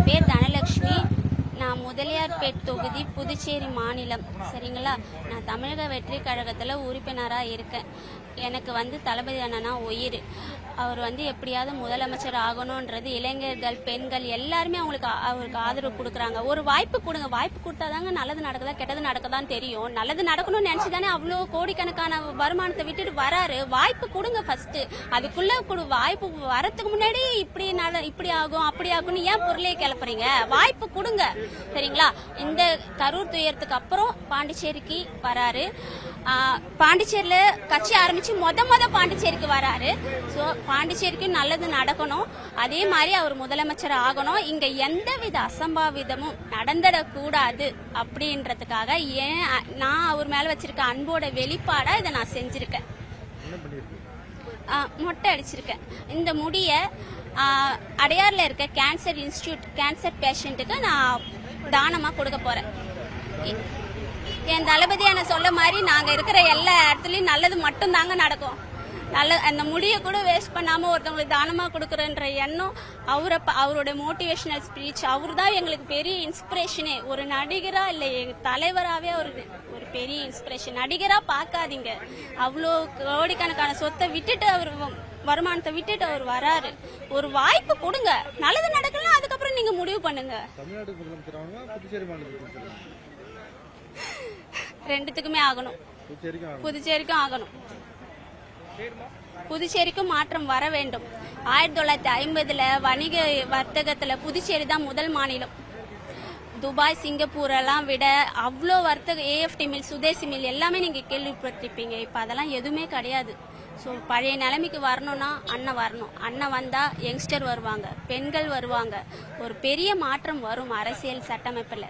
பேர் தனலட்சுமி. நான் முதலியார்பேட் தொகுதி, புதுச்சேரி மாநிலம். சரிங்களா? நான் தமிழக வெற்றி கழகத்தில் உறுப்பினராக இருக்கேன். எனக்கு தளபதி அண்ணனா உயிர். அவர் எப்படியாவது முதலமைச்சர் ஆகணுன்றது இளைஞர்கள், பெண்கள் எல்லாருமே அவருக்கு ஆதரவு கொடுக்குறாங்க. ஒரு வாய்ப்பு கொடுங்க. வாய்ப்பு கொடுத்தாதாங்க நல்லது நடக்குதா கெட்டது நடக்குதான்னு தெரியும். நல்லது நடக்கணும்னு நினைச்சுதானே அவ்வளோ கோடிக்கணக்கான வருமானத்தை விட்டுட்டு வராரு. வாய்ப்பு கொடுங்க ஃபர்ஸ்ட். அதுக்குள்ள வாய்ப்பு வரத்துக்கு முன்னாடி இப்படி ஆகும் அப்படி ஆகும்னு ஏன் பொருளையே கிளப்புறீங்க? வாய்ப்பு கொடுங்க. சரிங்களா? இந்த கரூர் துயரத்துக்கு அப்புறம் பாண்டிச்சேரிக்கு வராரு. பாண்டிச்சேரியில கட்சி ஆரம்பிச்சு மொத பாண்டிச்சேரிக்கு வராரு. ஸோ பாண்டிச்சேரிக்கும் நல்லது நடக்கணும். அதே மாதிரி அவர் முதலமைச்சர் ஆகணும். இங்க எந்தவித அசம்பாவிதமும் நடந்துடக்கூடாது அப்படின்றதுக்காக நான் அவர் மேல வச்சிருக்க அன்போட வெளிப்பாடா இதை நான் செஞ்சிருக்கேன். மொட்டை அடிச்சிருக்கேன். இந்த முடிய அடையார்ல இருக்க கேன்சர் இன்ஸ்டிடியூட் கேன்சர் பேஷண்ட்டுக்கு நான் தானமா கொடுக்க போறேன். என் தளபதியான சொல்ல மாதிரி நாங்க இருக்கிற எல்லா இடத்துலயும் நல்லது மட்டும் தாங்க நடக்கும். அந்த முடிய கூட வேஸ்ட் பண்ணாம ஒருத்தவங்களுக்கு தானமா கொடுக்கறன்ற எண்ணம், அவரோட மோட்டிவேஷனல் ஸ்பீச், அவர் தான் எங்களுக்கு பெரிய இன்ஸ்பிரேஷனே. ஒரு நடிகரா இல்ல தலைவராகவே ஒரு பெரிய இன்ஸ்பிரேஷன். நடிகரா பார்க்காதீங்க. அவ்வளோ கோடிக்கணக்கான சொத்தை விட்டுட்டு அவர் வருமானத்தை விட்டுட்டு அவர் வராரு. ஒரு வாய்ப்பு கொடுங்க. நல்லது நடக்கலாம், அதுக்கப்புறம் நீங்க முடிவு பண்ணுங்க. ரெண்டுத்துக்குமே ஆகணும். புதுச்சேரிக்கும் ஆகணும். புதுச்சேரிக்கும் மாற்றம் வர வேண்டும். 1950 வணிக வர்த்தகத்துல புதுச்சேரி தான் முதல் மாநிலம். துபாய், சிங்கப்பூர் எல்லாம் விட அவ்வளோ வர்த்தக ஏஎஃப்டி மில், சுதேசி மில் எல்லாமே நீங்க கேள்விப்பட்டிருப்பீங்க. இப்ப அதெல்லாம் எதுவுமே கிடையாது. ஸோ பழைய நிலைமைக்கு வரணும்னா அண்ணன் வரணும். அண்ணன் வந்தா யங்ஸ்டர் வருவாங்க, பெண்கள் வருவாங்க. ஒரு பெரிய மாற்றம் வரும் அரசியல் சட்டமைப்புல.